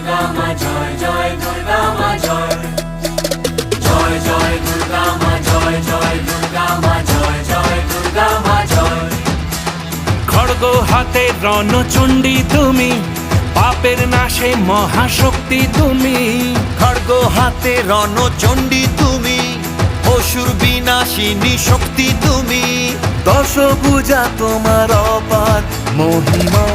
দুর্গা মা জয়, জয় দুর্গা মা জয়, জয় জয় দুর্গা মা জয়, জয় দুর্গা মা জয়, জয় দুর্গা মা জয়। খড়গ হাতে রণচণ্ডী তুমি, পাপের নাশে মহাশক্তি তুমি। খড়গ হাতে রণচণ্ডী তুমি, অসুর বিনাশিনী শক্তি তুমি। দশভুজা তোমার অপার মহিমা।